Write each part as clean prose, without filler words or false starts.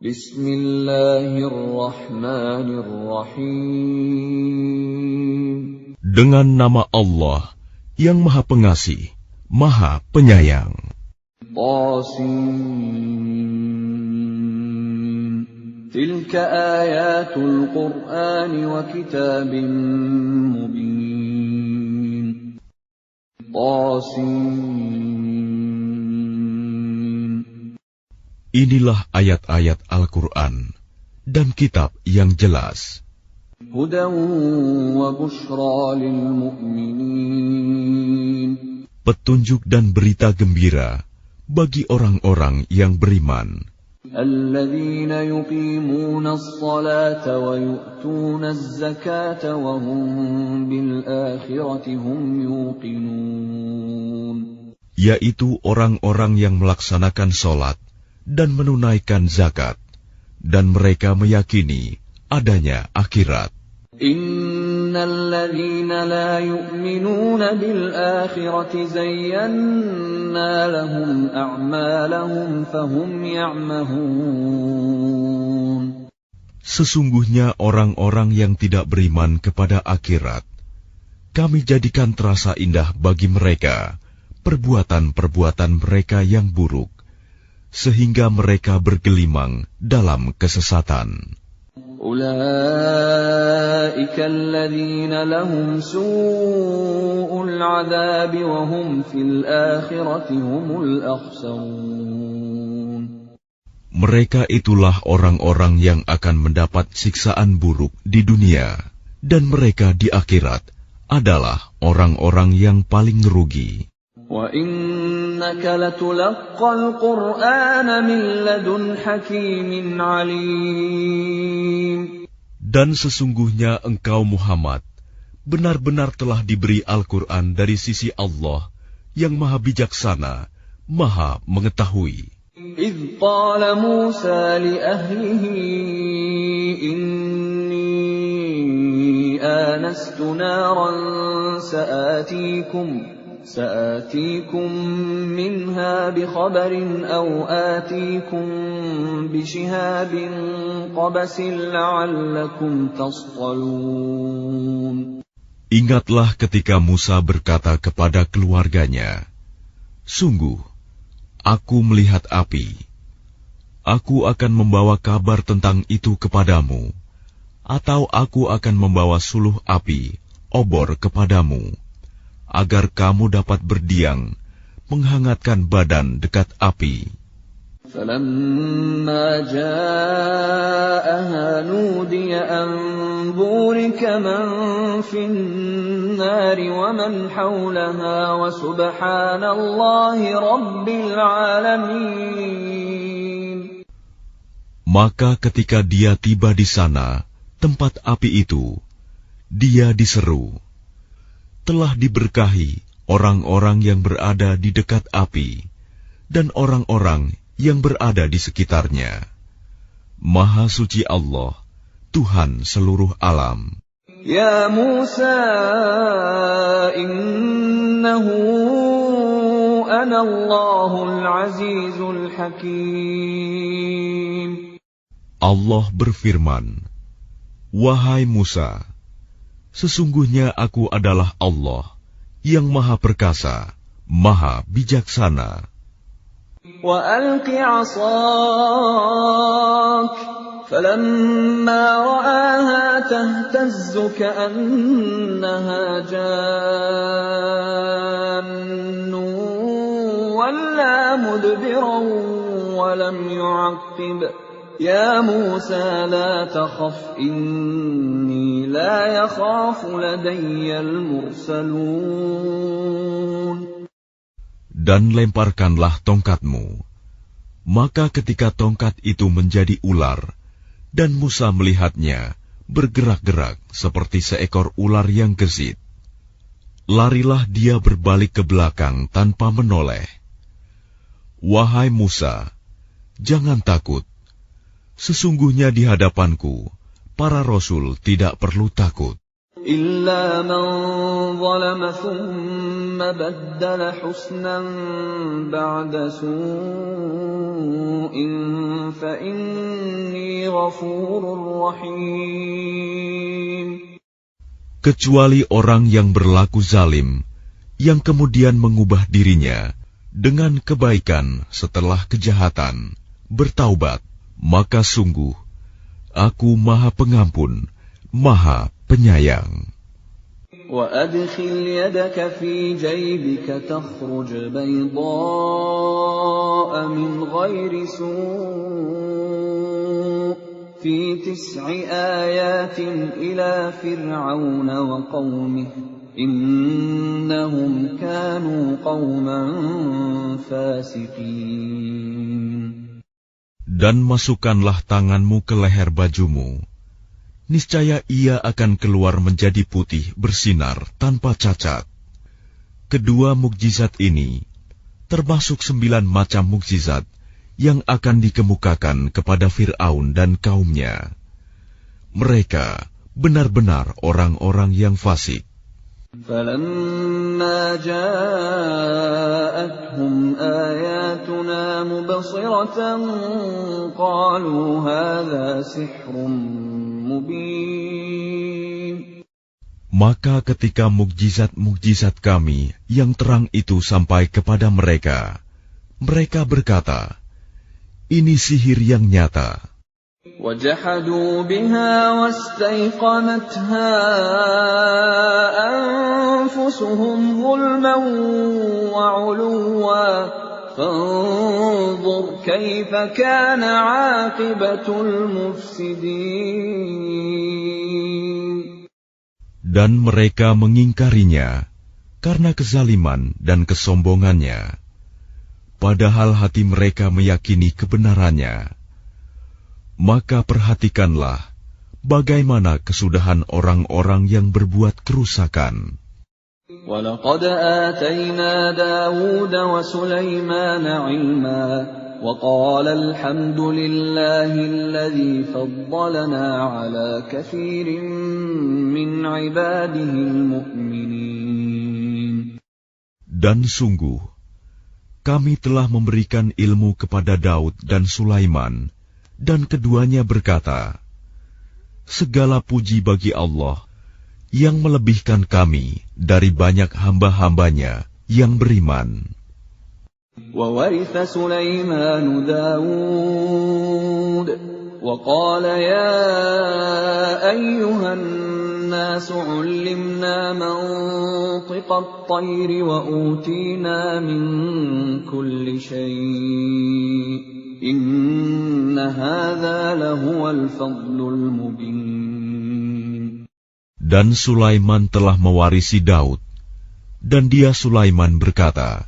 Bismillahirrahmanirrahim. Dengan nama Allah yang Maha Pengasih, Maha Penyayang. Tasin. Tilka ayatul Qur'an wa kitabim mubin. Tasin. Inilah ayat-ayat Al-Quran dan kitab yang jelas. Hudan wa bushra lil mu'minin. Petunjuk dan berita gembira bagi orang-orang yang beriman. Alladzina yuqimuna as-salata wa yu'tuna az-zakata wa hum bil akhirati hum yuqinun. Yaitu orang-orang yang melaksanakan sholat dan menunaikan zakat, dan mereka meyakini adanya akhirat. Innal ladzina la yu'minuna bil akhirati zayyana lahum a'malahum fahum ya'mahun. Sesungguhnya orang-orang yang tidak beriman kepada akhirat, kami jadikan terasa indah bagi mereka perbuatan-perbuatan mereka yang buruk, sehingga mereka bergelimang dalam kesesatan. Ulaika alladzina lahum su'ul 'adzabi wa hum fil akhirati humul akhsarun. Mereka itulah orang-orang yang akan mendapat siksaan buruk di dunia, dan mereka di akhirat adalah orang-orang yang paling rugi. Wa innaka latulaqqal Qur'ana min ladun hakimin 'alim. Dan sesungguhnya engkau Muhammad benar-benar telah diberi Al-Quran dari sisi Allah yang Maha Bijaksana, Maha Mengetahui. إذ قال موسى لأهله إني آنست نارا سآتيكم منها بخبر أو آتيكم بشهاب قبس لعلكم تصطلون. Ingatlah ketika Musa berkata kepada keluarganya, "Sungguh, aku melihat api. Aku akan membawa kabar tentang itu kepadamu, atau aku akan membawa suluh api, obor kepadamu, agar kamu dapat berdiam, menghangatkan badan dekat api." فَلَمَّا جَاءَهَا نُودِيَ أَن بُورِكَ مَن فِي النَّارِ وَمَنْ حَوْلَهَا وَسُبْحَانَ اللَّهِ رَبِّ الْعَالَمِينَ. Maka ketika dia tiba di sana, tempat api itu, dia diseru, "Telah diberkahi orang-orang yang berada di dekat api, dan orang-orang yang berada di sekitarnya. Maha suci Allah, Tuhan seluruh alam." Ya Musa, innahu ana Allahul Azizul Hakim. Allah berfirman, "Wahai Musa, sesungguhnya aku adalah Allah yang Maha Perkasa, Maha Bijaksana." وَأَلْقِ عَصَاكَ فَلَمَّا رَآهَا تَهْتَزُّ كَأَنَّهَا جَانٌّ وَلَّىٰ مُدْبِرًا وَلَمْ يُعَقِّبْ يَا مُوسَىٰ لَا تَخَفْ إِنِّي لَا يَخَافُ لَدَيَّ الْمُرْسَلُونَ. Dan lemparkanlah tongkatmu. Maka ketika tongkat itu menjadi ular, dan Musa melihatnya bergerak-gerak seperti seekor ular yang gesit, larilah dia berbalik ke belakang tanpa menoleh. Wahai Musa, jangan takut. Sesungguhnya di hadapanku, para rasul tidak perlu takut. إلا من ظلم ثم بدل حسنا بعد سوء فإني غفور رحيم. Kecuali orang yang berlaku zalim, yang kemudian mengubah dirinya dengan kebaikan setelah kejahatan, bertaubat, maka sungguh Aku Maha Pengampun, Maha Penyayang. وَأَدْخِلْ يَدَكَ فِي جَيْبِكَ تَخْرُجْ بَيْضَاءَ مِنْ غَيْرِ سُوءٍ فِي 9 آيَاتٍ إِلَى فِرْعَوْنَ وَقَوْمِهِ إِنَّهُمْ كَانُوا قَوْمًا فَاسِقِينَ. Dan masukkanlah tanganmu ke leher bajumu. Niscaya ia akan keluar menjadi putih bersinar tanpa cacat. Kedua mukjizat ini termasuk 9 macam mukjizat yang akan dikemukakan kepada Fir'aun dan kaumnya. Mereka benar-benar orang-orang yang fasik. فَلَمَّا جَاءَتْهُمْ آيَاتُنَا مُبْصِرَةً قَالُوا هَذَا سِحْرٌ مُبِينٌ. Maka ketika mukjizat-mukjizat kami yang terang itu sampai kepada mereka, mereka berkata, ini sihir yang nyata. وَجَحَدُوا بِهَا وَاسْتَيْقَنَتْهَا أَنفُسُهُمْ ظُلْمًا وَعُلُوًّا فَانظُرْ كَيْفَ كَانَ عَاقِبَةُ الْمُفْسِدِينَ. Dan mereka mengingkarinya karena kezaliman dan kesombongannya, padahal hati mereka meyakini kebenarannya. Maka perhatikanlah bagaimana kesudahan orang-orang yang berbuat kerusakan. وَلَقَدْ آتَيْنَا دَاوُودَ وَسُلَيْمَانَ عِلْمًا وَقَالَ الْحَمْدُ لِلَّهِ الَّذِي فَضَّلَنَا عَلَى كَثِيرٍ مِّنْ عِبَادِهِ الْمُؤْمِنِينَ. Dan sungguh, kami telah memberikan ilmu kepada Daud dan Sulaiman, dan keduanya berkata, segala puji bagi Allah yang melebihkan kami dari banyak hamba-hambanya yang beriman. وَوَرِثَ سُلَيْمَانُ دَاوُودَ وَقَالَ يَا أَيُّهَا النَّاسُ عُلِّمْنَا مَنطِقَ الطَّيْرِ وَأُوتِينَا مِن كُلِّ شَيْءٍ إِنَّ هَذَا لَهُوَ الْفَضْلُ الْمُبِينُ. Dan Sulaiman telah mewarisi Daud, dan dia Sulaiman berkata,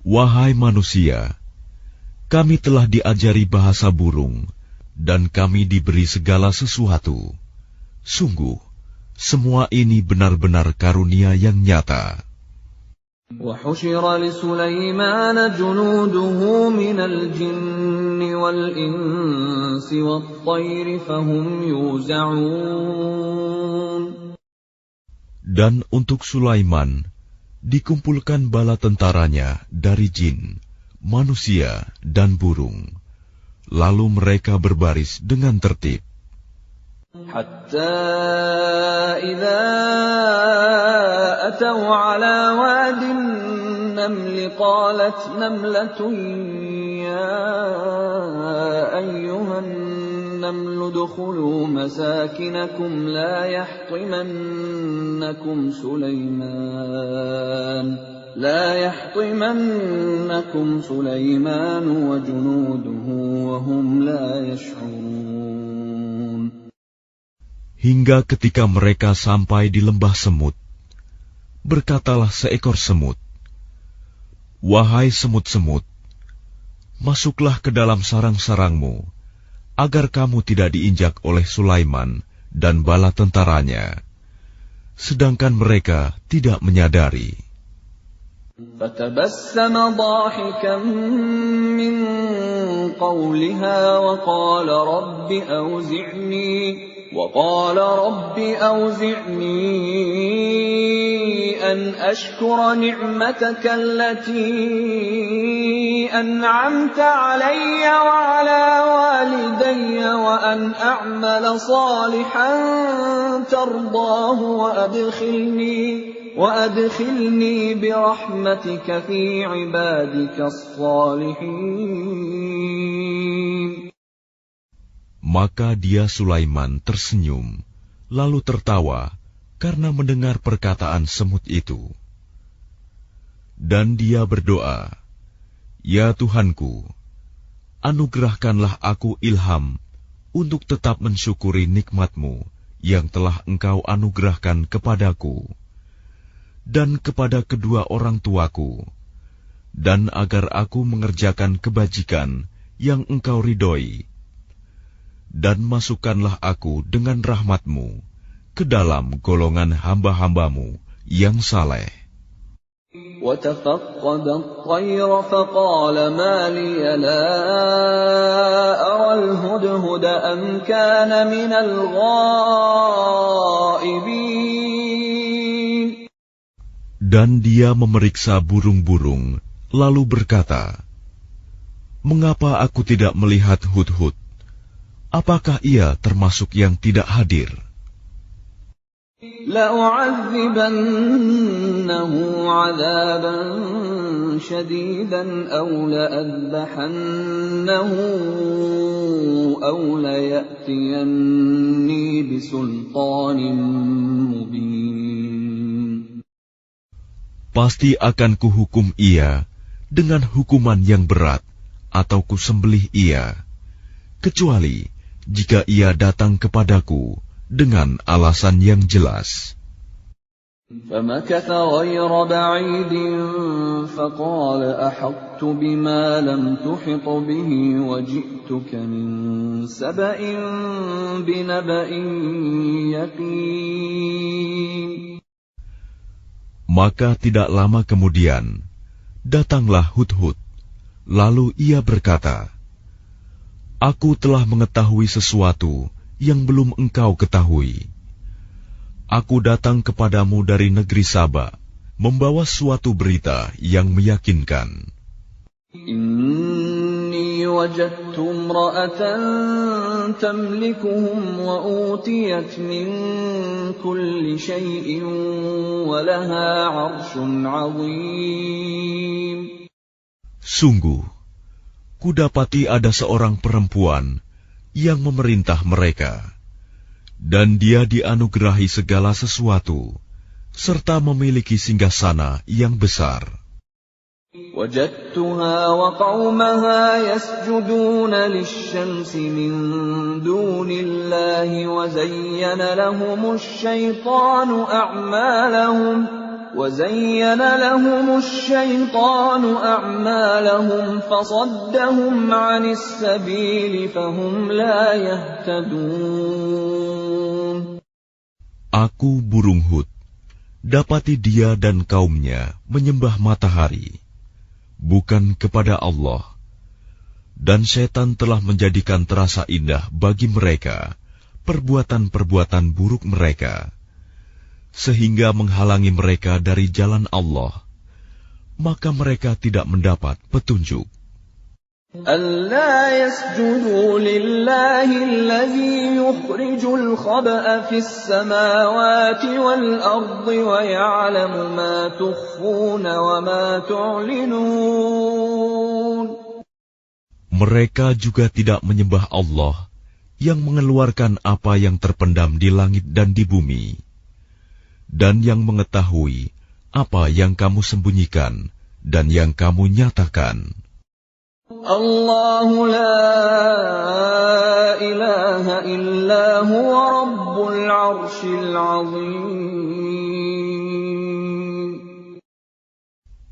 wahai manusia, kami telah diajari bahasa burung, dan kami diberi segala sesuatu. Sungguh, semua ini benar-benar karunia yang nyata. وَحُشِرَ لِسُلَيْمَانَ جُنُودُهُ مِنَ الْجِنِّ وَالْإِنسِ وَالطَّيْرِ فَهُمْ يُوزَعُونَ. Dan untuk Sulaiman dikumpulkan bala tentaranya dari jin, manusia, dan burung. Lalu mereka berbaris dengan tertib. حتى إذا أتوا على واد النمل قالت نملة يا أيها النمل ادخلوا مساكنكم لا يحطمنكم سليمان وجنوده وهم لا يشعرون. Hingga ketika mereka sampai di lembah semut, berkatalah seekor semut, wahai semut-semut, masuklah ke dalam sarang-sarangmu, agar kamu tidak diinjak oleh Sulaiman dan bala tentaranya, sedangkan mereka tidak menyadari. فَتَبَسَّمَ ضَاحِكًا مِّن قَوْلِهَا وَقَالَ رَبِّ أَوْزِعْنِي وقال رب أوزعني أن أشكر نعمتك التي أنعمت علي وعلى والدي وأن أعمل صالحا ترضاه وأدخلني برحمتك في عبادك الصالحين. Maka dia Sulaiman tersenyum, lalu tertawa karena mendengar perkataan semut itu. Dan dia berdoa, "Ya Tuhanku, anugerahkanlah aku ilham untuk tetap mensyukuri nikmat-Mu yang telah Engkau anugerahkan kepadaku dan kepada kedua orang tuaku, dan agar aku mengerjakan kebajikan yang Engkau ridhoi. Dan masukkanlah aku dengan rahmat-Mu ke dalam golongan hamba-hamba-Mu yang saleh." وَتَفَقَّدَ الطَّيْرَ فَقَالَ مَا لِيَ لَا أَرَى الْهُدْهُدَ أَمْ كَانَ مِنَ الْغَائِبِينَ. Dan dia memeriksa burung-burung, lalu berkata, "Mengapa aku tidak melihat hudhud? Apakah ia termasuk yang tidak hadir?" لَأُعَذِّبَنَّهُ عَذَابًا شَدِيدًا أَوْ لَأَذْبَحَنَّهُ أَوْ لَيَأْتِيَنِّي بِسُلْطَانٍ مُبِينٍ. Pasti akan kuhukum ia dengan hukuman yang berat, atau kusembelih ia, kecuali jika ia datang kepadaku dengan alasan yang jelas. فَمَكَثَ غَيْرَ بَعِيدٍ فَقَالَ أَحَطتُ بِمَا لَمْ تُحِطْ بِهِ وَجِئْتُكَ مِنْ سَبَإٍ بِنَبَإٍ يَقِينٍ. Maka tidak lama kemudian, datanglah Hudhud, lalu ia berkata, "Aku telah mengetahui sesuatu yang belum engkau ketahui. Aku datang kepadamu dari negeri Saba, membawa suatu berita yang meyakinkan. Inni wajadtu imra'atan tamlikuhum wa utiyat min kulli shay'in wa laha 'arshun 'azim." Sungguh, kudapati ada seorang perempuan yang memerintah mereka, dan dia dianugerahi segala sesuatu, serta memiliki singgasana yang besar. وجدتها وقومها يسجدون للشمس من دون الله وزين لهم الشيطان أعمالهم فصدهم عن السبيل فهم لا يهتدون. Aku burung Hud, dapati dia dan kaumnya menyembah matahari, bukan kepada Allah, dan setan telah menjadikan terasa indah bagi mereka perbuatan-perbuatan buruk mereka, sehingga menghalangi mereka dari jalan Allah, maka mereka tidak mendapat petunjuk. أَلَّا يَسْجُدُوا لِلَّهِ الَّذِي يُخْرِجُ الْخَبْءَ فِي السَّمَاوَاتِ وَالْأَرْضِ وَيَعْلَمُ مَا تُخْفُونَ وَمَا تُعْلِنُونَ. Mereka juga tidak menyembah Allah yang mengeluarkan apa yang terpendam di langit dan di bumi, dan yang mengetahui apa yang kamu sembunyikan dan yang kamu nyatakan. Allahu la ilaha illa huwa rabbul arshil azim.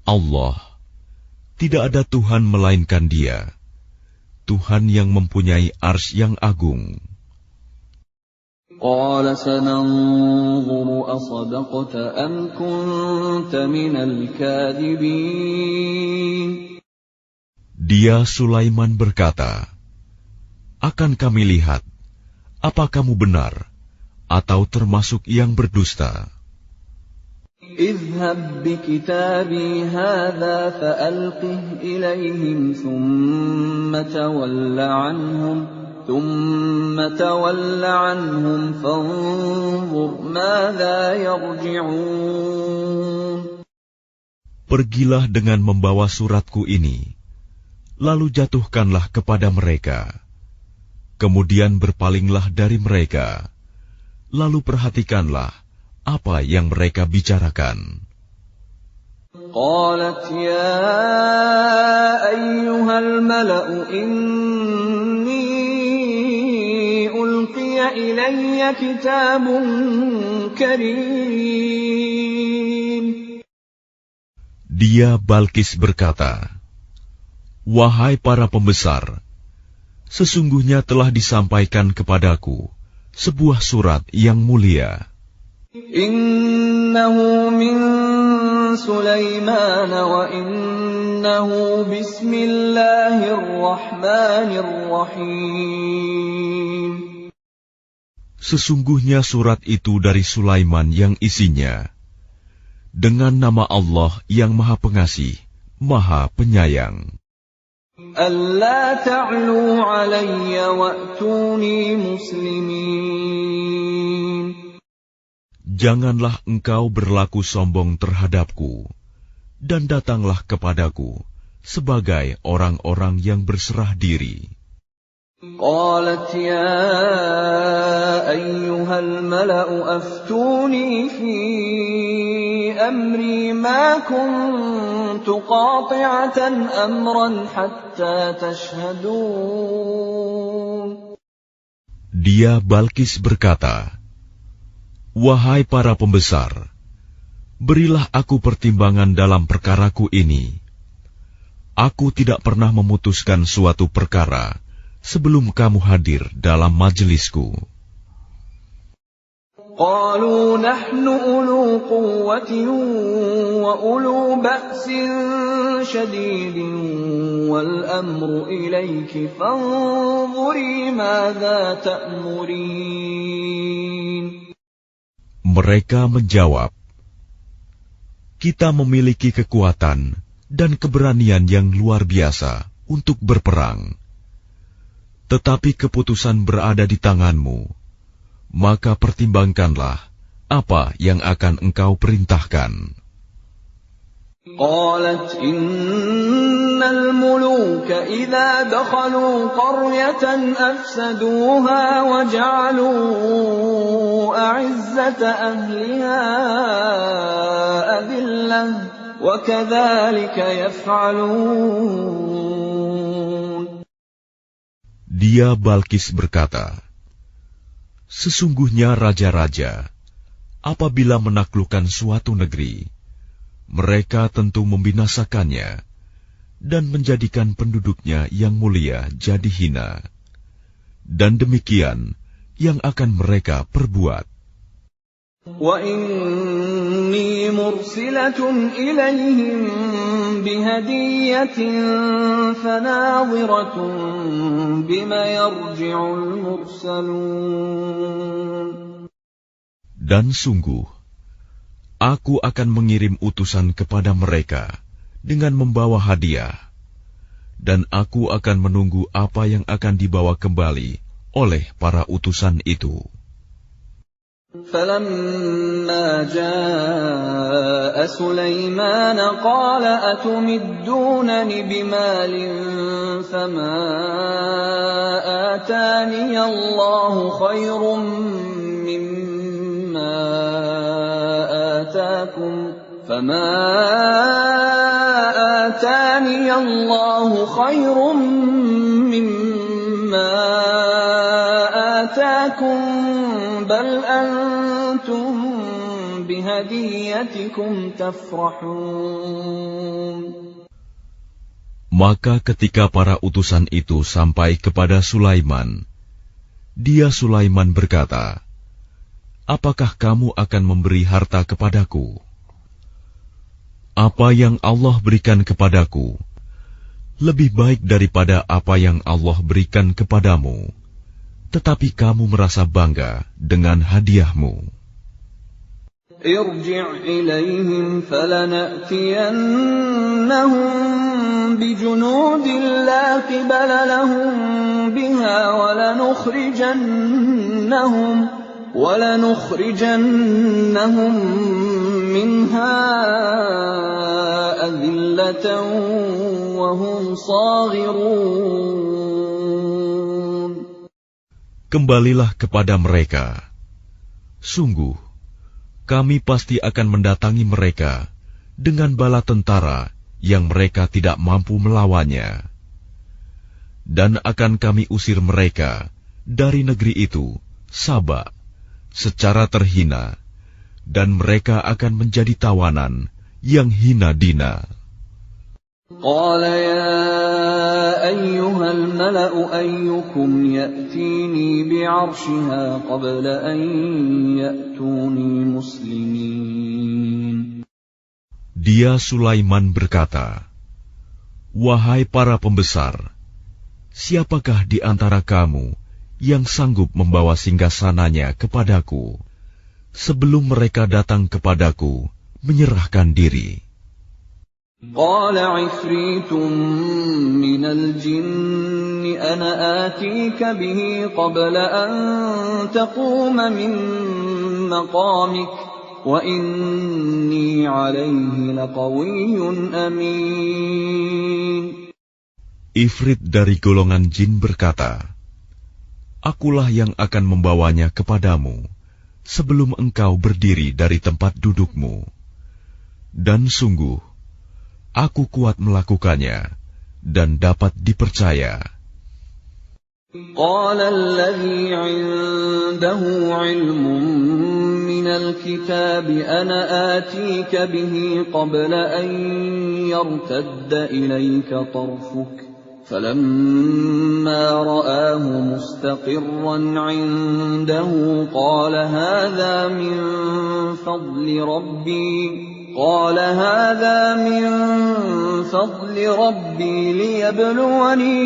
Allah, tidak ada Tuhan melainkan Dia, Tuhan yang mempunyai arsy yang agung. Qala sananzuru asadaqta am kunta minal kadhibin. Dia Sulaiman berkata, "Akan kami lihat, apa kamu benar atau termasuk yang berdusta. اذهب بكتابي هذا فألقه إليهم ثم تول عنهم فانظر ماذا يرجعون. Pergilah dengan membawa suratku ini, lalu jatuhkanlah kepada mereka. Kemudian berpalinglah dari mereka, lalu perhatikanlah apa yang mereka bicarakan. قالت يا أيها الملأ إني ألقي إلي كتاب كريم. Dia Balkis berkata, "Wahai para pembesar, sesungguhnya telah disampaikan kepadaku sebuah surat yang mulia. Innahu min Sulaiman wa innahu bismillahirrahmanirrahim." Sesungguhnya surat itu dari Sulaiman yang isinya, dengan nama Allah yang Maha Pengasih, Maha Penyayang. Alla ta'lu 'alayya wa'tuni muslimin. Janganlah engkau berlaku sombong terhadapku, dan datanglah kepadaku sebagai orang-orang yang berserah diri. Qalat ya ayyuhal mala'u aftuni fi amri ma kuntu qati'atan amran hatta tashhadun. Dia Balkis berkata, "Wahai para pembesar, berilah aku pertimbangan dalam perkaraku ini. Aku tidak pernah memutuskan suatu perkara sebelum kamu hadir dalam majelisku." Qalu nahnu ulu quwwatin wa ulu ba'sin shadidin wal amru ilayki fanzuri madza ta'murin. Mereka menjawab, "Kita memiliki kekuatan dan keberanian yang luar biasa untuk berperang. Tetapi keputusan berada di tanganmu, maka pertimbangkanlah apa yang akan engkau perintahkan." Qalat innal muluka idza dakhalu qaryatan afsaduha wa ja'alu a'izzata ahliha adillah wa kadzalika yaf'alun. Dia Balkis berkata, "Sesungguhnya raja-raja, apabila menaklukkan suatu negeri, mereka tentu membinasakannya dan menjadikan penduduknya yang mulia jadi hina. Dan demikian yang akan mereka perbuat." Wa inni mursilatun ilayhim bihadiyatin fanadhiratun bima yarji'ul mursalun. Dan sungguh, aku akan mengirim utusan kepada mereka dengan membawa hadiah, dan aku akan menunggu apa yang akan dibawa kembali oleh para utusan itu. فَلَمَّا جَاءَ سُلَيْمَانَ قَالَ أَتُمِدُّونَنِ بِمَالٍ فَمَا آتَانِيَ اللَّهُ خَيْرٌ مِّمَّا آتَاكُمْ بَلْ أَنْتُمْ بِهَدِيَّتِكُمْ تَفْرَحُونَ. Maka ketika para utusan itu sampai kepada Sulaiman, Sulaiman berkata, "Apakah kamu akan memberi harta kepadaku? Apa yang Allah berikan kepadaku lebih baik daripada apa yang Allah berikan kepadamu, tetapi kamu merasa bangga dengan hadiahmu. Irji' ilaihim falana'tiyannahum bijunudin la qibala lahum biha ولنخرجنهم منها أذلة وهم صاغرون. Kembalilah kepada mereka. Sungguh, kami pasti akan mendatangi mereka dengan bala tentara yang mereka tidak mampu melawannya. Dan akan kami usir mereka dari negeri itu, Saba, secara terhina, dan mereka akan menjadi tawanan yang hina dina. Qala ya ayyuhal mala'u ayyukum ya'tini bi'arshiha qabla an ya'tuni muslimin. Dia Sulaiman berkata, "Wahai para pembesar, siapakah di antara kamu yang sanggup membawa singgasananya kepadaku sebelum mereka datang kepadaku menyerahkan diri?" Qala 'ifritun minal jinni ana atika bihi qabla an taquma min maqamik wa inni 'alayhi laqawiyyun amin. Ifrit dari golongan jin berkata, "Akulah yang akan membawanya kepadamu sebelum engkau berdiri dari tempat dudukmu. Dan sungguh, aku kuat melakukannya dan dapat dipercaya." Qala alladhi 'indahu 'ilmun minal kitabi ana atika bihi qabla an yartadda ilayka tarfuk. فلما رآه مستقرا عنده قال هذا من فضل ربي ليبلوني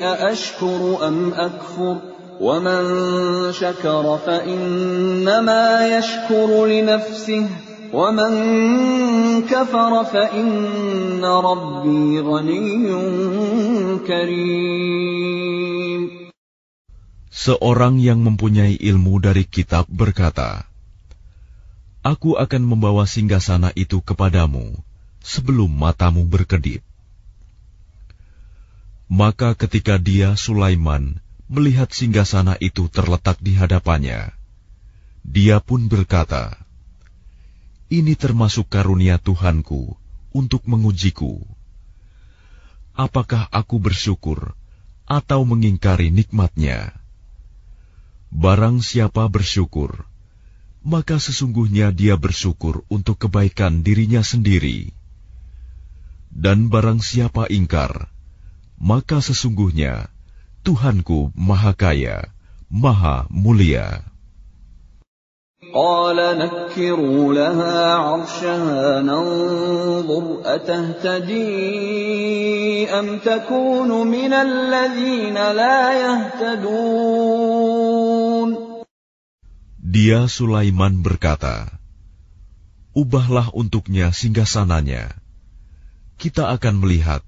أأشكر أم أكفر ومن شكر فإنما يشكر لنفسه وَمَنْ كَفَرَ فَإِنَّ رَبِّي غَنِيٌّ كَرِيمٌ. Seorang yang mempunyai ilmu dari kitab berkata, "Aku akan membawa singgasana itu kepadamu sebelum matamu berkedip." Maka ketika dia, Sulaiman, melihat singgasana itu terletak di hadapannya, dia pun berkata, "Ini termasuk karunia Tuhanku untuk mengujiku. Apakah aku bersyukur atau mengingkari nikmat-Nya? Barang siapa bersyukur, maka sesungguhnya dia bersyukur untuk kebaikan dirinya sendiri. Dan barang siapa ingkar, maka sesungguhnya Tuhanku Maha Kaya, Maha Mulia." قال نكروا لها عرشها ننظر أتهتدي أم تكون من الذين لا يهتدون. Dia Sulaiman berkata, "Ubahlah untuknya singgasananya. Kita akan melihat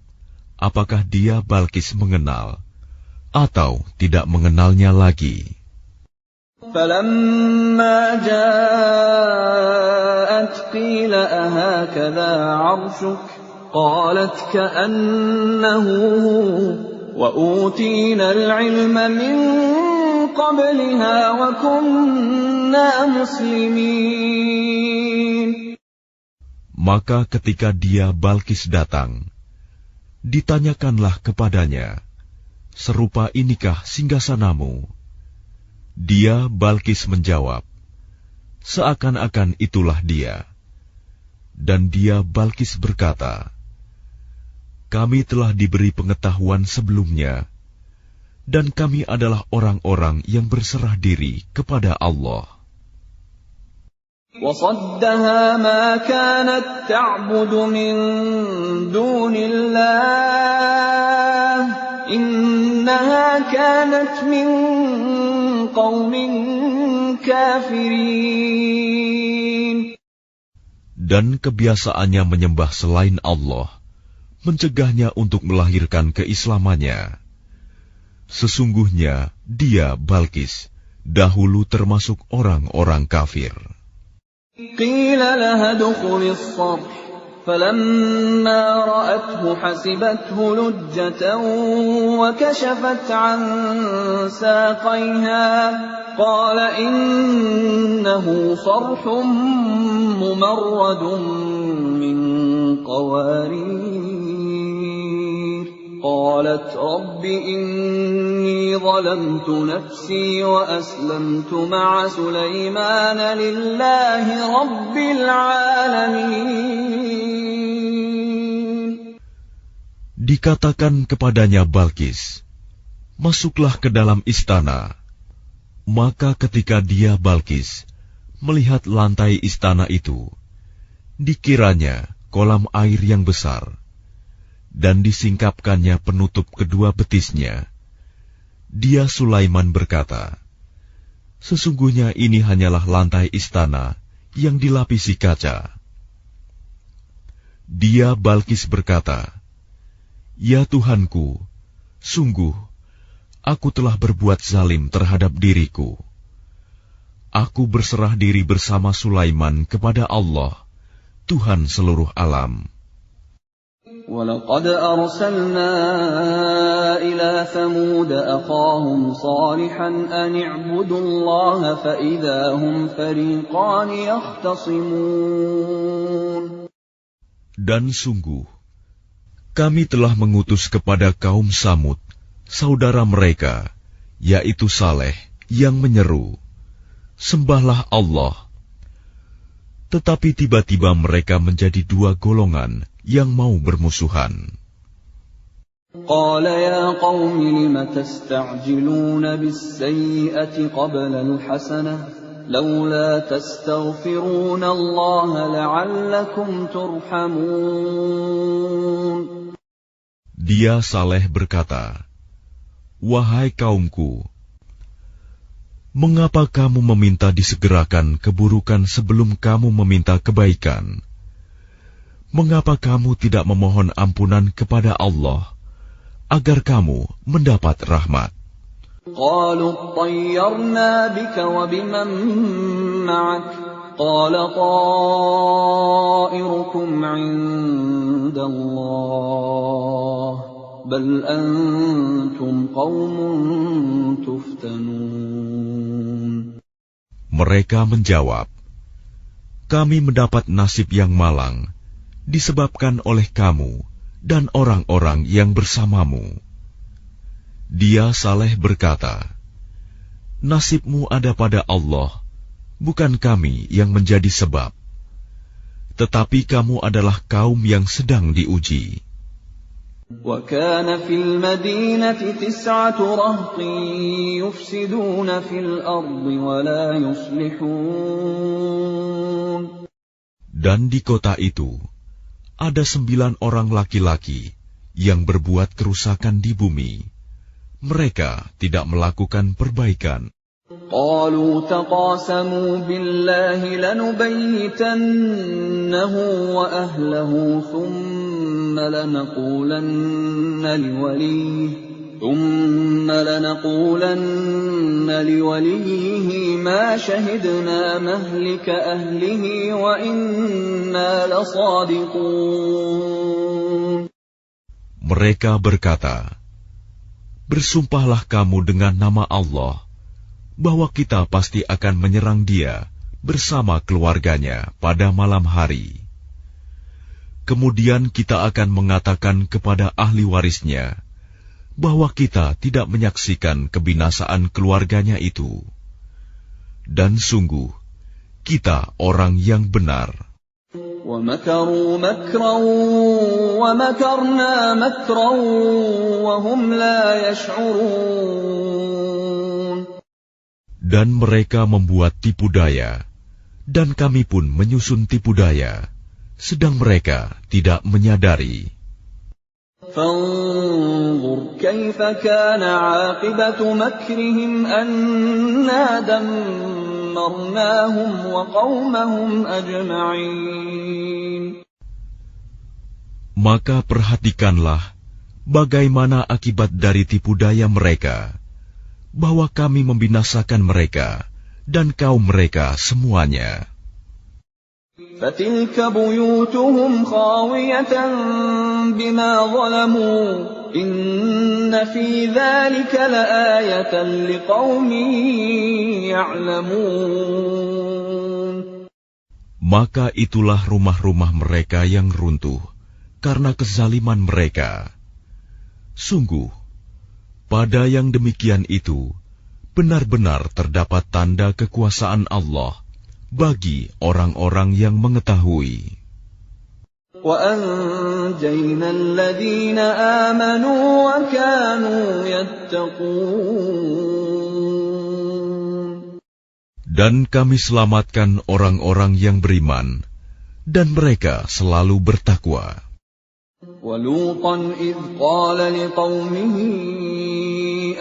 apakah dia Balkis mengenal atau tidak mengenalnya lagi." فَلَمَّا جَاءَتْ قِيلَ أَهَكَذَا عَرْشُكِ قَالَتْ كَأَنَّهُ وَأُوتِينَا الْعِلْمَ مِنْ قَبْلِهَا وَكُنَّا مُسْلِمِينَ. Maka ketika dia Balkis datang, ditanyakanlah kepadanya, "Serupa inikah singgasanamu?" Dia Balkis menjawab, "Seakan-akan itulah dia." Dan dia Balkis berkata, "Kami telah diberi pengetahuan sebelumnya, dan kami adalah orang-orang yang berserah diri kepada Allah." وَصَدَّهَا مَا كَانَتْ تَعْبُدُ مِن دُونِ اللَّهِ إنها كانت من قوم كافرين. Dan kebiasaannya menyembah selain Allah mencegahnya untuk melahirkan keislamannya. Sesungguhnya dia, Balkis, dahulu termasuk orang-orang kafir. Qila laha dukhuli as-sarh falamma ra'athu hasibathu lujjatan wa kashafat 'an saqayha qala innahu sarhun mumarradun min qawarir. قالت رب إني ظلمت نفسي وأسلمت مع سليمان لله رب العالمين. Dikatakan kepadanya Balkis, masuklah ke dalam istana. Maka ketika dia, Balkis, melihat lantai istana itu, dikiranya kolam air yang besar, dan disingkapkannya penutup kedua betisnya. Dia, Sulaiman, berkata, sesungguhnya ini hanyalah lantai istana yang dilapisi kaca. Dia, Balkis, berkata, ya Tuhanku, sungguh, aku telah berbuat zalim terhadap diriku. Aku berserah diri bersama Sulaiman kepada Allah, Tuhan seluruh alam. وَلَقَدْ أَرْسَلْنَا إِلَى ثَمُودَ أَخَاهُمْ صَالِحًا أَنِ اعْبُدُوا اللَّهَ فَإِذَا هُمْ فَرِيقَانِ يَخْتَصِمُونَ. Dan sungguh, kami telah mengutus kepada kaum Samud, saudara mereka, yaitu Saleh, yang menyeru, sembahlah Allah. Tetapi tiba-tiba mereka menjadi dua golongan yang mau bermusuhan. قال يا قوم لم تستعجلون بالسيئة قبل الحسنة لولا تستغفرون الله لعلكم ترحمون. Dia, Saleh, berkata, wahai kaumku, mengapa kamu meminta disegerakan keburukan sebelum kamu meminta kebaikan? Mengapa kamu tidak memohon ampunan kepada Allah agar kamu mendapat rahmat? قالوا اطيرنا بك وبمن معك قال طائركم عند الله بل أنتم قوم تفتنون. Mereka menjawab, kami mendapat nasib yang malang disebabkan oleh kamu dan orang-orang yang bersamamu. Dia, Saleh, berkata, nasibmu ada pada Allah, bukan kami yang menjadi sebab. Tetapi kamu adalah kaum yang sedang diuji. وَكَانَ فِي الْمَدِينَةِ 9 رَهْطٍ يُفْسِدُونَ فِي الْأَرْضِ وَلَا يُصْلِحُونَ. Dan di kota itu ada 9 orang laki-laki yang berbuat kerusakan di bumi. Mereka tidak melakukan perbaikan. قالوا تقاسموا بالله لنبيتنه وأهله ثم لنقولن لوليه ما شهدنا مهلك أهله وإنا لصادقون. Mereka berkata, bersumpahlah kamu dengan nama Allah bahwa kita pasti akan menyerang dia bersama keluarganya pada malam hari. Kemudian kita akan mengatakan kepada ahli warisnya bahwa kita tidak menyaksikan kebinasaan keluarganya itu. Dan sungguh, kita orang yang benar. وَمَكَرُوا مَكْرًا وَمَكَرْنَا مَكْرًا وَهُمْ لَا يَشْعُرُونَ. Dan mereka membuat tipu daya, dan kami pun menyusun tipu daya, sedang mereka tidak menyadari. فانظر كيف كان عاقبة مكرهم أنا دمرناهم وقومهم أجمعين. Maka perhatikanlah bagaimana akibat dari tipu daya mereka, bahwa kami membinasakan mereka dan kaum mereka semuanya. فَتِلْكَ بُيُوتُهُمْ خَاوِيَةً بِمَا ظَلَمُوا إِنَّ فِي ذَلِكَ لَآيَةً لِقَوْمٍ يَعْلَمُونَ. Maka itulah rumah-rumah mereka yang runtuh karena kezaliman mereka. Sungguh, pada yang demikian itu benar-benar terdapat tanda kekuasaan Allah bagi orang-orang yang mengetahui. وَأَنْجَيْنَا الَّذِينَ آمَنُوا وَكَانُوا يَتَّقُونَ. Dan kami selamatkan orang-orang yang beriman, dan mereka selalu bertakwa. وَلُوطًا إِذْ قَالَ لِقَوْمِهِ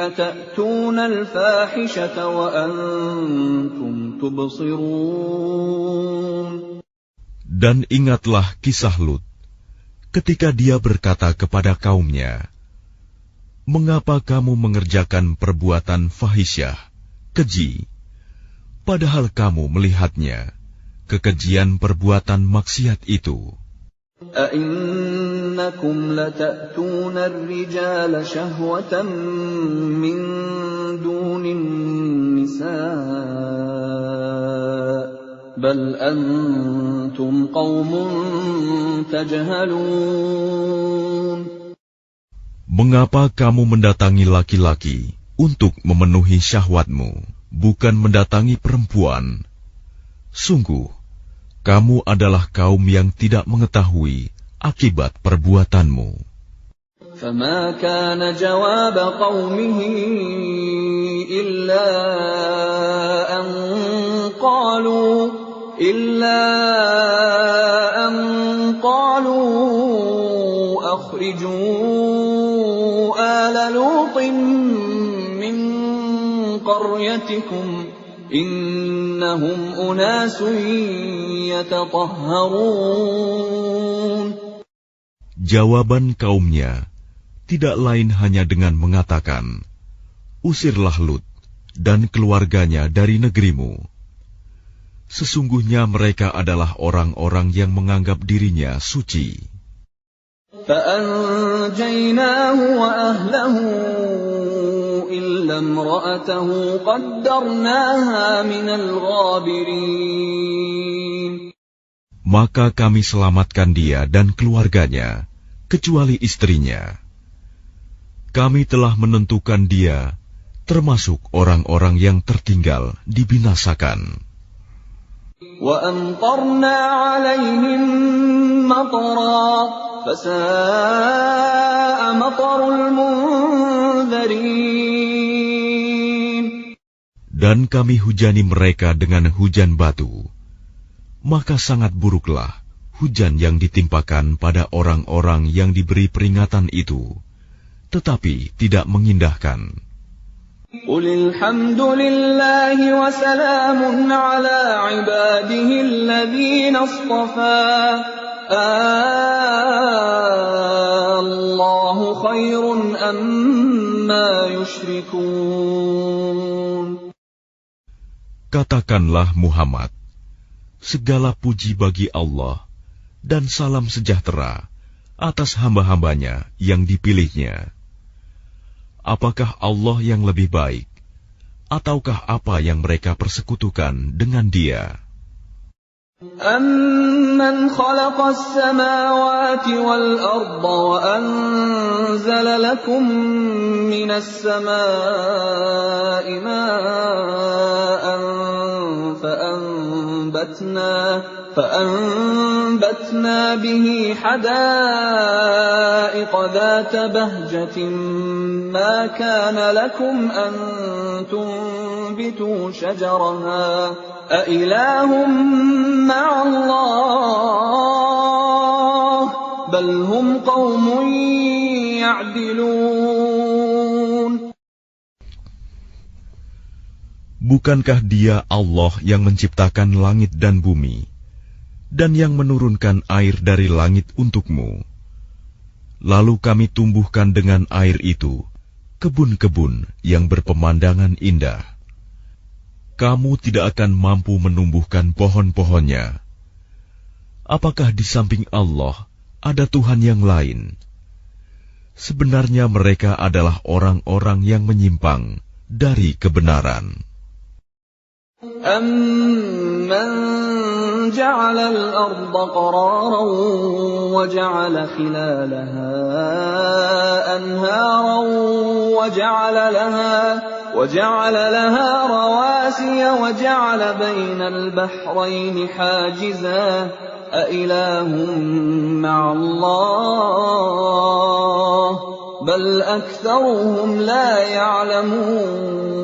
أَتَأْتُونَ الْفَاحِشَةَ وَأَنْتُمْ تُبْصِرُونَ. Dan ingatlah kisah Lut, ketika dia berkata kepada kaumnya, "Mengapa kamu mengerjakan perbuatan fahisyah, keji, padahal kamu melihatnya, kekejian perbuatan maksiat itu? أَإِنَّكُمْ لَتَأْتُونَ الرِّجَالَ شَهْوَةً مِّن دُونِ النِّسَاءِ بَلْ أَنْتُمْ قَوْمٌ تَجْهَلُونَ. Mengapa kamu mendatangi laki-laki untuk memenuhi syahwatmu, bukan mendatangi perempuan? Sungguh, kamu adalah kaum yang tidak mengetahui akibat perbuatanmu." فَمَا كَانَ جَوَابَ قَوْمِهِ إِلَّا أَنْ قَالُوا أَخْرِجُوا آلَ لُوطٍ مِّن قَرْيَتِكُمْ إِنَّهُمْ أُنَاسٌ يَتَطَهَّرُونَ. Jawaban kaumnya tidak lain hanya dengan mengatakan, "Usirlah Lut dan keluarganya dari negerimu. Sesungguhnya mereka adalah orang-orang yang menganggap dirinya suci." فَأَنْجَيْنَاهُ وَأَهْلَهُ إِلَّا امْرَأَتَهُ قَدَّرْنَاهَا مِنَ الْغَابِرِينَ. Maka kami selamatkan dia dan keluarganya, kecuali istrinya. Kami telah menentukan dia termasuk orang-orang yang tertinggal dibinasakan. وَأَمْطَرْنَا عَلَيْهِمْ مَطَرًا فَسَاءَ مَطَرُ الْمُنذَرِينَ. Dan kami hujani mereka dengan hujan batu, maka sangat buruklah hujan yang ditimpakan pada orang-orang yang diberi peringatan itu, tetapi tidak mengindahkan. قُلِ الْحَمْدُ لِلَّهِ وَسَلَامٌ عَلَىٰ عِبَادِهِ الَّذِينَ اصْطَفَىٰ اللَّهُ خَيْرٌ أَمَّا يُشْرِكُونَ. Katakanlah Muhammad, segala puji bagi Allah dan salam sejahtera atas hamba-hambanya yang dipilihnya. Apakah Allah yang lebih baik, ataukah apa yang mereka persekutukan dengan Dia? أَمَّنْ خَلَقَ السَّمَاوَاتِ وَالْأَرْضَ وَأَنزَلَ لَكُم مِّنَ السَّمَاءِ مَاءً فَأَنبَتْنَا بِهِ حَدَائِقَ ذَاتَ بَهْجَةٍ مَّا كَانَ لَكُمْ أَن تُنبِتُوا شَجَرَهَا أَإِلَٰهٌ مَّعَ اللَّهِ بَلْ هُمْ قَوْمٌ يعدلون Bukankah Dia Allah yang menciptakan langit dan bumi, dan yang menurunkan air dari langit untukmu? Lalu kami tumbuhkan dengan air itu kebun-kebun yang berpemandangan indah. Kamu tidak akan mampu menumbuhkan pohon-pohonnya. Apakah di samping Allah ada Tuhan yang lain? Sebenarnya mereka adalah orang-orang yang menyimpang dari kebenaran. أَمَّنْ جَعَلَ الْأَرْضَ قَرَارًا وَجَعَلَ خِلَالَهَا أَنْهَارًا وَجَعَلَ لَهَا رَوَاسِيَ وَجَعَلَ بَيْنَ الْبَحْرَيْنِ حَاجِزًا أَإِلَٰهٌ مَّعَ اللَّهِ بَلْ أَكْثَرُهُمْ لَا يَعْلَمُونَ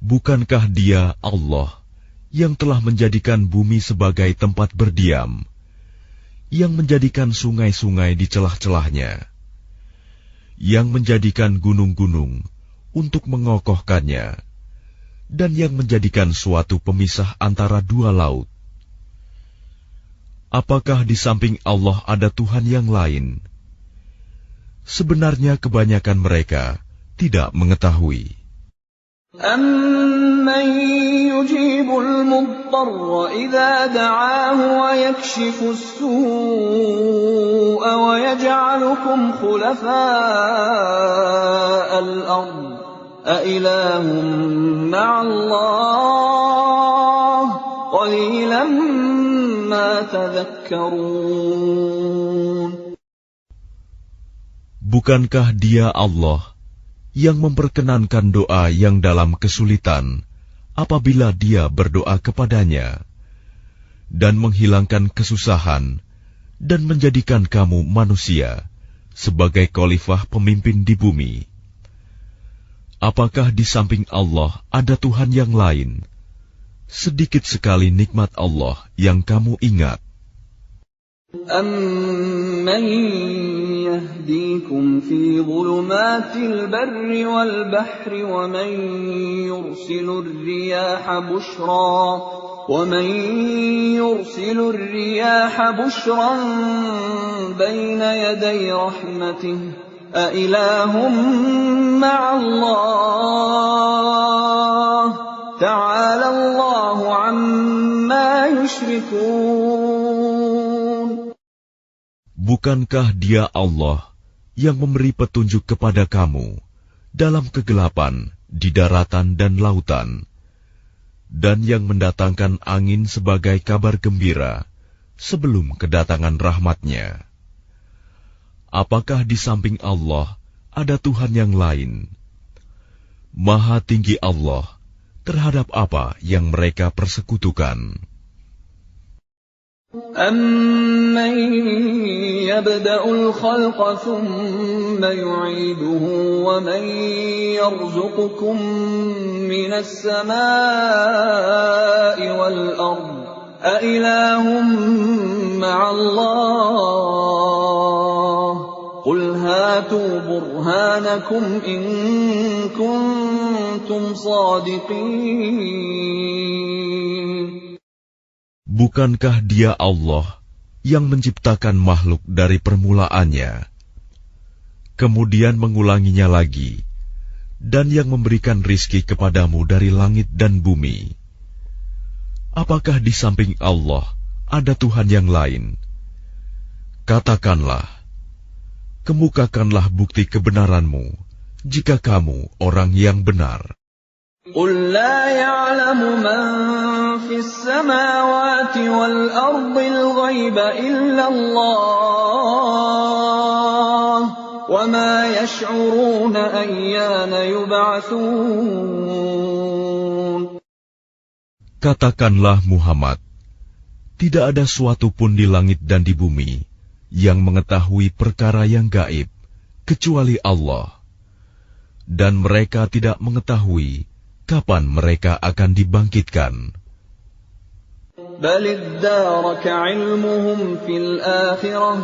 Bukankah Dia Allah yang telah menjadikan bumi sebagai tempat berdiam, yang menjadikan sungai-sungai di celah-celahnya, yang menjadikan gunung-gunung untuk mengokohkannya, dan yang menjadikan suatu pemisah antara dua laut? Apakah di samping Allah ada Tuhan yang lain? Sebenarnya kebanyakan mereka tidak mengetahui. أَمَّن يُجِيبُ الْمُضْطَرَّ إِذَا دَعَاهُ وَيَكْشِفُ السُّوءَ وَيَجْعَلُكُمْ خُلَفَاءَ الْأَرْضِ أَإِلَٰهٌ مَّعَ اللَّهِ قَلِيلًا مَّا تَذَكَّرُونَ Bukankah Dia Allah yang memperkenankan doa yang dalam kesulitan apabila Dia berdoa kepadanya, dan menghilangkan kesusahan, dan menjadikan kamu manusia sebagai khalifah pemimpin di bumi? Apakah di samping Allah ada Tuhan yang lain? Sedikit sekali nikmat Allah yang kamu ingat. أَمَّن يَهْدِيكُمْ فِي ظُلُمَاتِ الْبَرِّ وَالْبَحْرِ وَمَن يُرْسِلُ الرِّيَاحَ بُشْرًا بَيْنَ يَدَيْ رَحْمَتِهِ أَإِلَٰهٌ مَّعَ اللَّهِ تَعَالَى اللَّهُ عَمَّا يُشْرِكُونَ Bukankah Dia Allah yang memberi petunjuk kepada kamu dalam kegelapan di daratan dan lautan, dan yang mendatangkan angin sebagai kabar gembira sebelum kedatangan rahmat-Nya? Apakah di samping Allah ada Tuhan yang lain? Maha tinggi Allah terhadap apa yang mereka persekutukan. أَمَّن يَبْدَأُ الْخَلْقَ ثُمَّ يُعِيدُهُ وَمَن يَرْزُقُكُم مِّنَ السَّمَاءِ وَالْأَرْضِ أَإِلَٰهٌ مَّعَ اللَّهِ قُلْ هَاتُوا بُرْهَانَكُمْ إِن كُنتُمْ صَادِقِينَ Bukankah Dia Allah yang menciptakan makhluk dari permulaannya, kemudian mengulanginya lagi, dan yang memberikan rizki kepadamu dari langit dan bumi? Apakah di samping Allah ada Tuhan yang lain? Katakanlah, kemukakanlah bukti kebenaranmu jika kamu orang yang benar. قُل لَّا يَعْلَمُ مَن فِي السَّمَاوَاتِ وَالْأَرْضِ الْغَيْبَ إِلَّا اللَّهُ وَمَا يَشْعُرُونَ أَيَّانَ يُبْعَثُونَ Katakanlah Muhammad, tidak ada suatu pun di langit dan di bumi yang mengetahui perkara yang gaib kecuali Allah, dan mereka tidak mengetahui kapan mereka akan dibangkitkan. بَلِ ادَّارَكَ عِلْمُهُمْ فِي الْآخِرَةِ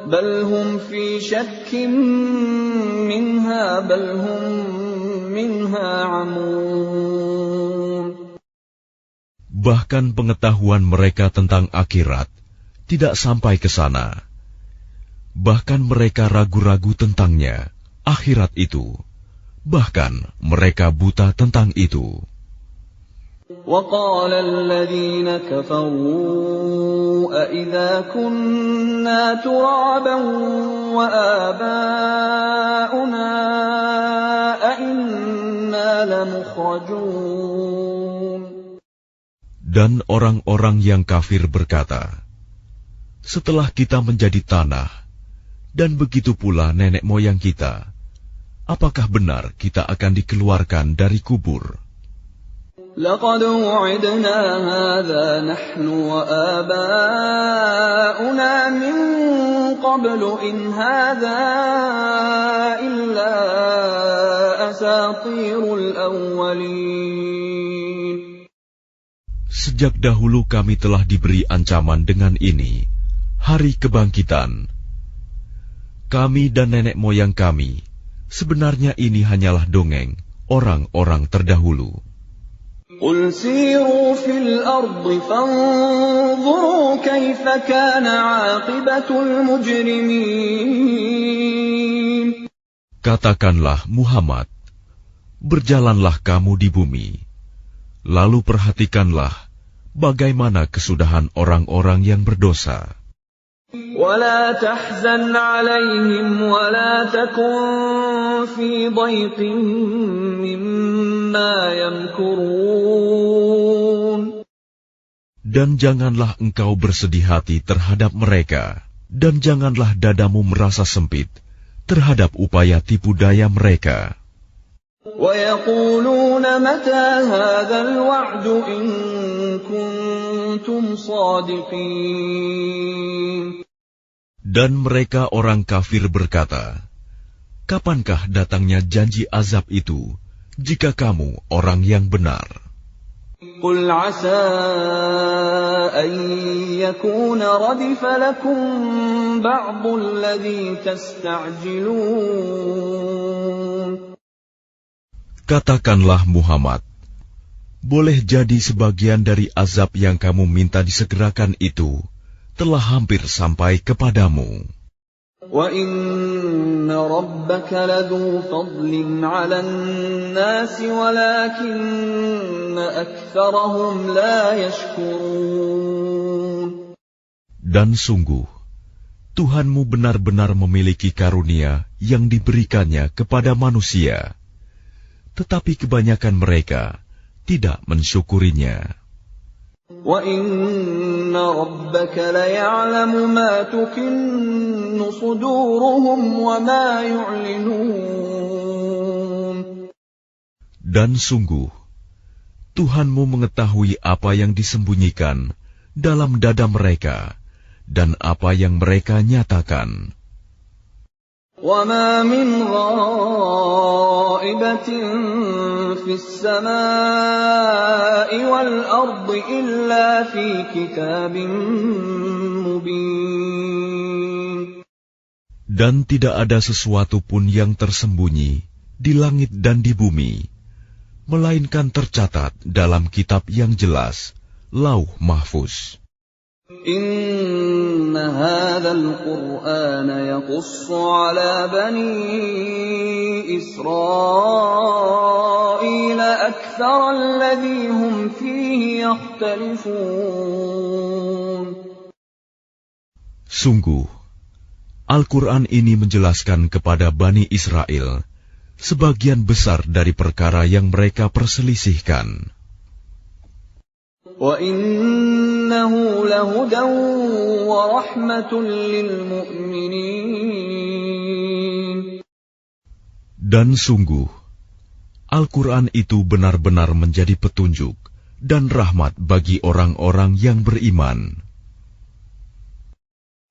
بل هم في شك منها بل هم منها عمون. Bahkan pengetahuan mereka tentang akhirat tidak sampai ke sana. Bahkan mereka ragu-ragu tentangnya, akhirat itu. Bahkan mereka buta tentang itu. وقال الذين كفروا أإذا كنا ترابا وآباؤنا أإنا لمخرجون. Dan orang-orang yang kafir berkata, setelah kita menjadi tanah, dan begitu pula nenek moyang kita, apakah benar kita akan dikeluarkan dari kubur? لقد وعدنا هذا نحن وآباؤنا من قبل إن هذا إلا أساطير الأولين. Sejak dahulu kami telah diberi ancaman dengan ini, hari kebangkitan. Kami dan nenek moyang kami, sebenarnya ini hanyalah dongeng orang-orang terdahulu. قل سيروا في الأرض فانظروا كيف كان عاقبة المجرمين. Katakanlah Muhammad, berjalanlah kamu di bumi, lalu perhatikanlah bagaimana kesudahan orang-orang yang berdosa. ولا تحزن عليهم ولا تكن في ضيق مما يمكرون. Dan janganlah engkau bersedih hati terhadap mereka, dan janganlah dadamu merasa sempit terhadap upaya tipu daya mereka. ويقولون متى هذا الوعد إن كنتم صادقين. Dan mereka orang kafir berkata, kapankah datangnya janji azab itu, jika kamu orang yang benar? قل عسى أن يكون ردف لكم بعض الذي تستعجلون. Katakanlah Muhammad, boleh jadi sebagian dari azab yang kamu minta disegerakan itu telah hampir sampai kepadamu. وَإِنَّ رَبَّكَ لَذُو فَضْلٍ عَلَى النَّاسِ وَلَكِنَّ أَكْثَرَهُمْ لَا يَشْكُرُونَ. Dan sungguh, Tuhanmu benar-benar memiliki karunia yang diberikannya kepada manusia, tetapi kebanyakan mereka tidak mensyukurinya. وَإِنَّ رَبَّكَ لَيَعْلَمُ مَا تُكِنُّ صُدُورُهُمْ وَمَا يُعْلِنُونَ. Dan sungguh, Tuhanmu mengetahui apa yang disembunyikan dalam dada mereka dan apa yang mereka nyatakan. وَمَا مِنْ غَائِبَةٍ فِي السَّمَاءِ وَالْأَرْضِ إِلَّا فِي كِتَابٍ مُبِينٍ. Dan tidak ada sesuatu pun yang tersembunyi di langit dan di bumi, melainkan tercatat dalam kitab yang jelas, Lauh Mahfuz. إِنَّ هَذَا الْقُرْآنَ يَقُصُّ عَلَى بَنِي إِسْرَائِيلَ أَكْثَرَ الَّذِي هُمْ فِيهِ يَخْتَلِفُونَ. Sungguh, Al-Quran ini menjelaskan kepada Bani Israel sebagian besar dari perkara yang mereka perselisihkan. وَإِنَّهُ لَهُدًى وَرَحْمَةٌ لِّلْمُؤْمِنِينَ. Dan sungguh, Al-Quran itu benar-benar menjadi petunjuk dan rahmat bagi orang-orang yang beriman.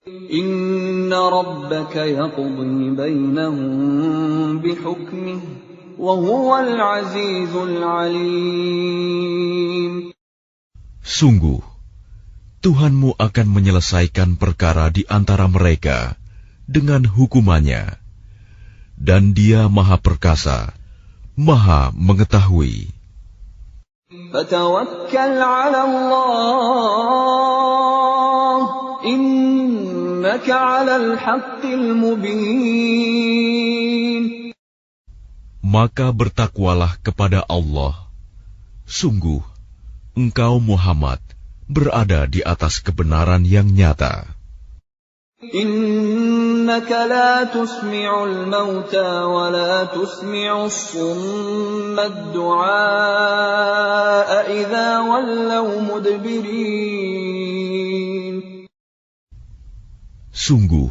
Inna rabbaka yaqdi bainahum bihukmih wa huwal azizul alim. Sungguh, Tuhanmu akan menyelesaikan perkara di antara mereka dengan hukumannya. Dan Dia Maha Perkasa, Maha Mengetahui. Fatawakkal 'ala Allah, innaka 'alal haqqil mubin. Maka bertakwalah kepada Allah. Sungguh, engkau Muhammad berada di atas kebenaran yang nyata. Innaka la tusmi'ul mauta wa la tusmi'us summa ad-du'a idza wallaw mudbirin. Sungguh,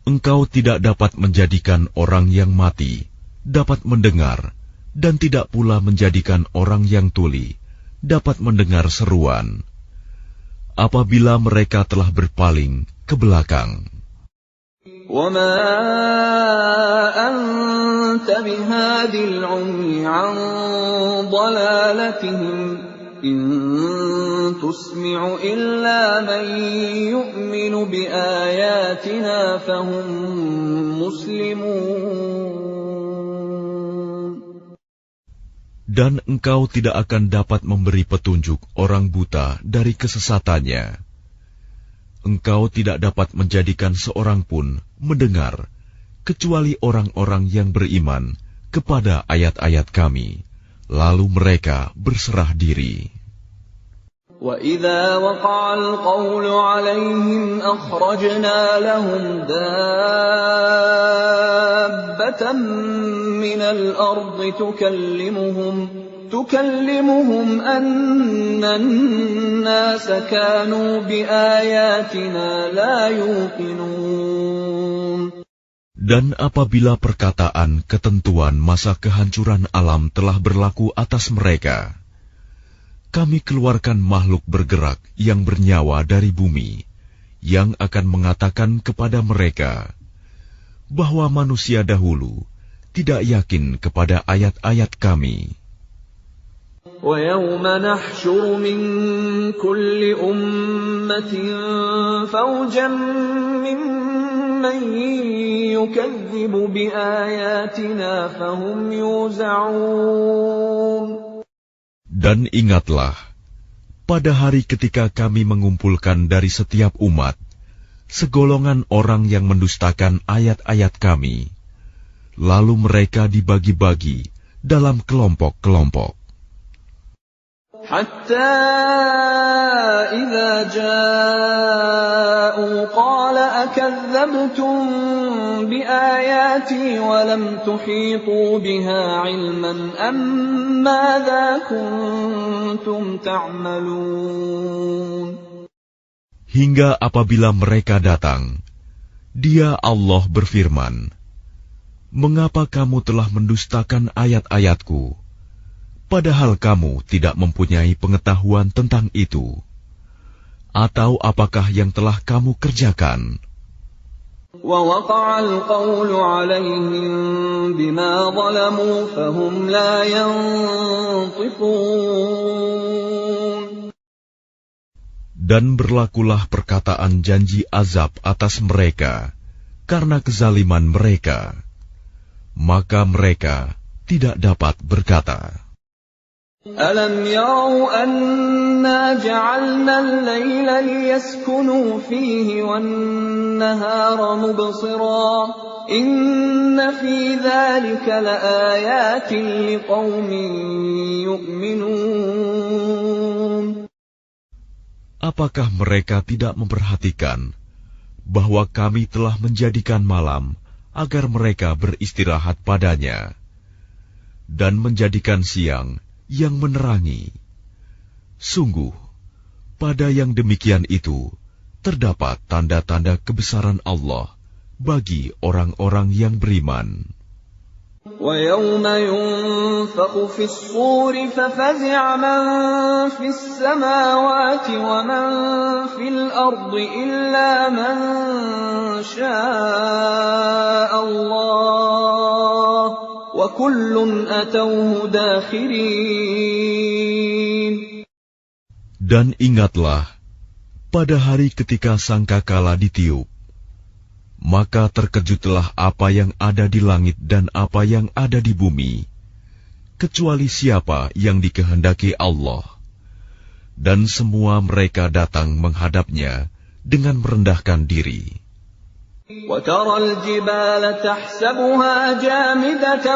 engkau tidak dapat menjadikan orang yang mati dapat mendengar, dan tidak pula menjadikan orang yang tuli dapat mendengar seruan apabila mereka telah berpaling ke belakang. وَمَا أَنْتَ بِهَادِ الْعُمْيِ عَنْ ضَلَالَتِهِمْ إِنْ تُسْمِعُ إِلَّا مَنْ يُؤْمِنُ بِآيَاتِنَا فَهُمْ مُسْلِمُونَ. Dan engkau tidak akan dapat memberi petunjuk orang buta dari kesesatannya. Engkau tidak dapat menjadikan seorang pun mendengar, kecuali orang-orang yang beriman kepada ayat-ayat kami, lalu mereka berserah diri. وَإِذَا وَقَعَ الْقَوْلُ عَلَيْهِمْ أَخْرَجْنَا لَهُمْ دَابَّةً مِّنَ الْأَرْضِ تُكَلِّمُهُمْ أَنَّ النَّاسَ كَانُوا بِآيَاتِنَا لَا يُوقِنُونَ. Dan apabila perkataan ketentuan masa kehancuran alam telah berlaku atas mereka, kami keluarkan makhluk bergerak yang bernyawa dari bumi, yang akan mengatakan kepada mereka bahwa manusia dahulu tidak yakin kepada ayat-ayat kami. وَيَوْمَ نَحْشُرُ مِنْ كُلِّ أُمَّةٍ فَوْجًا مِّمَّنْ يُكَذِّبُ بِآيَاتِنَا فَهُمْ يُوزَعُونَ. Dan ingatlah, pada hari ketika kami mengumpulkan dari setiap umat segolongan orang yang mendustakan ayat-ayat kami, lalu mereka dibagi-bagi dalam kelompok-kelompok. حتى إذا جاءوا قال أكذبتم بآياتي ولم تحيطوا بها علما أم ماذا كنتم تعملون. Hingga apabila mereka datang, Dia Allah berfirman, "Mengapa kamu telah mendustakan ayat-ayatku, padahal kamu tidak mempunyai pengetahuan tentang itu? Atau apakah yang telah kamu kerjakan?" وَوَقَعَ الْقَوْلُ عَلَيْهِمْ بِمَا ظَلَمُوا فَهُمْ لَا يَنطِقُونَ. Dan berlakulah perkataan janji azab atas mereka karena kezaliman mereka, maka mereka tidak dapat berkata. أَلَمْ يَرَوْا أَنَّا جَعَلْنَا اللَّيْلَ لِيَسْكُنُوا فِيهِ وَالنَّهَارَ مُبْصِرًا إِنَّ فِي ذَلِكَ لَآيَاتٍ لِقَوْمٍ يُؤْمِنُونَ. Apakah mereka tidak memperhatikan bahwa kami telah menjadikan malam agar mereka beristirahat padanya, dan menjadikan siang yang menerangi? Sungguh, pada yang demikian itu terdapat tanda-tanda kebesaran Allah bagi orang-orang yang beriman. وَيَوْمَ يُنفَخُ فِي الصُّورِ فَفَزِعَ مَن فِي السَّمَاوَاتِ وَمَن فِي الْأَرْضِ إِلَّا مَن شَاءَ اللَّهُ وَكُلٌّ أَتَوْهُ دَاخِرِينَ. Dan ingatlah pada hari ketika sangkakala ditiup, maka terkejutlah apa yang ada di langit dan apa yang ada di bumi, kecuali siapa yang dikehendaki Allah. Dan semua mereka datang menghadapnya dengan merendahkan diri. وَتَرَى الْجِبَالَ تَحْسَبُهَا جَامِدَةً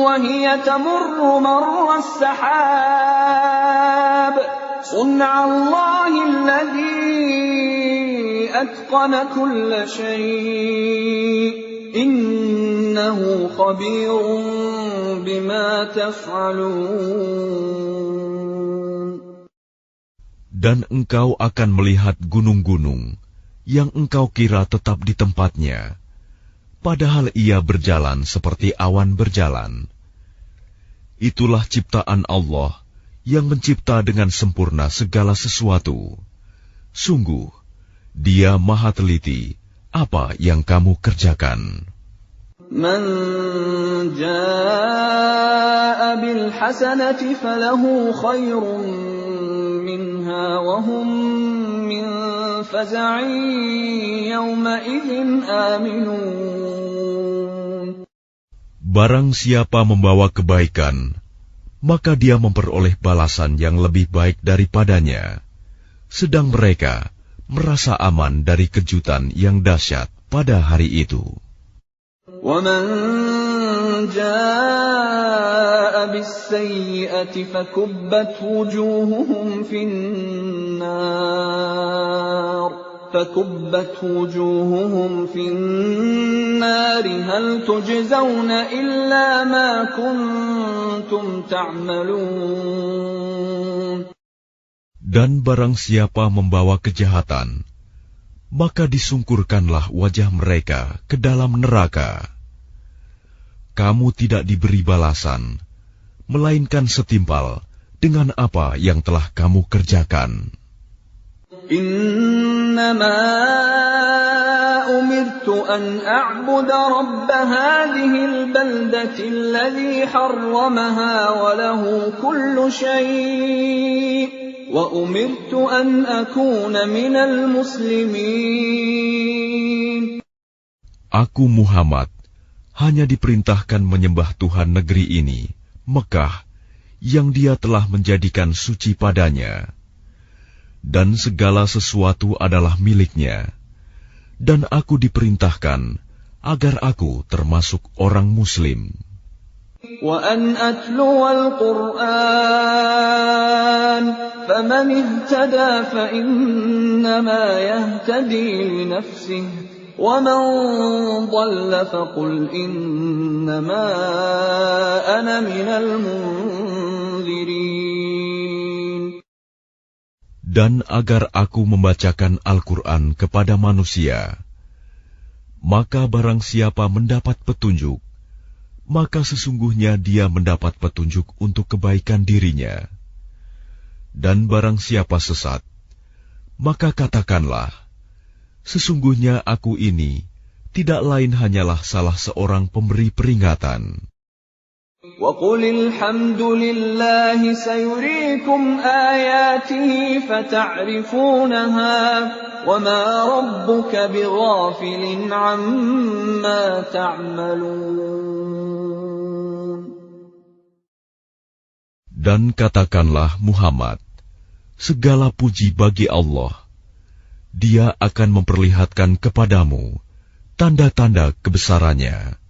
وَهِيَ تَمُرُّ مَرَّ السَّحَابِ صُنْعَ اللَّهِ الَّذِي أَتْقَنَ كُلَّ شَيْءٍ إِنَّهُ خَبِيرٌ بِمَا تَفْعَلُونَ. Dan engkau akan melihat gunung-gunung yang engkau kira tetap di tempatnya, padahal ia berjalan seperti awan berjalan. Itulah ciptaan Allah yang mencipta dengan sempurna segala sesuatu. Sungguh, Dia Maha Teliti apa yang kamu kerjakan. Man jaa'a bil hasanati falahu khairun minha wa hum min faza'in yawma idzin aminun. Barang siapa membawa kebaikan, maka dia memperoleh balasan yang lebih baik daripadanya, sedang mereka merasa aman dari kejutan yang dahsyat pada hari itu. وَمَنْ جَاءَ بِالسَّيِّئَةِ فَكُبَّتْ وُجُوهُهُمْ فِي النَّارِ هَلْ تُجْزَوْنَ إِلَّا مَا كُنْتُمْ تَعْمَلُونَ. Dan barang siapa membawa kejahatan, maka disungkurkanlah wajah mereka ke dalam neraka. Kamu tidak diberi balasan, melainkan setimpal dengan apa yang telah kamu kerjakan. Innama umirtu an a'buda rabb hadhihi al-baldati alladhi harramaha wa lahu kullu shay'. Wa umirtu an akuna minal muslimin. Aku Muhammad hanya diperintahkan menyembah Tuhan negeri ini, Mekah, yang Dia telah menjadikan suci padanya. Dan segala sesuatu adalah miliknya. Dan aku diperintahkan agar aku termasuk orang Muslim. وَأَنْ أَتْلُوَ الْقُرْآنَ فَمَنِ اهْتَدَى فَإِنَّمَا يَهْتَدِي لِنَفْسِهِ وَمَنْ ضَلَّ فَقُلْ إِنَّمَا أَنَا مِنَ الْمُنْذِرِينَ. Dan agar aku membacakan Al-Quran kepada manusia, maka barang siapa mendapat petunjuk, maka sesungguhnya dia mendapat petunjuk untuk kebaikan dirinya. Dan barang siapa sesat, maka katakanlah, sesungguhnya aku ini tidak lain hanyalah salah seorang pemberi peringatan. وَقُلِ الْحَمْدُ لِلَّهِ سَيُرِيكُمْ آيَاتِهِ فَتَعْرِفُونَهَا وَمَا رَبُّكَ بِغَافِلٍ عَمَّا تَعْمَلُونَ. Dan katakanlah Muhammad, segala puji bagi Allah. Dia akan memperlihatkan kepadamu tanda-tanda kebesarannya.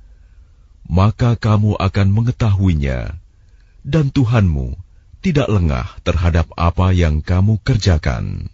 Maka kamu akan mengetahuinya, dan Tuhanmu tidak lengah terhadap apa yang kamu kerjakan.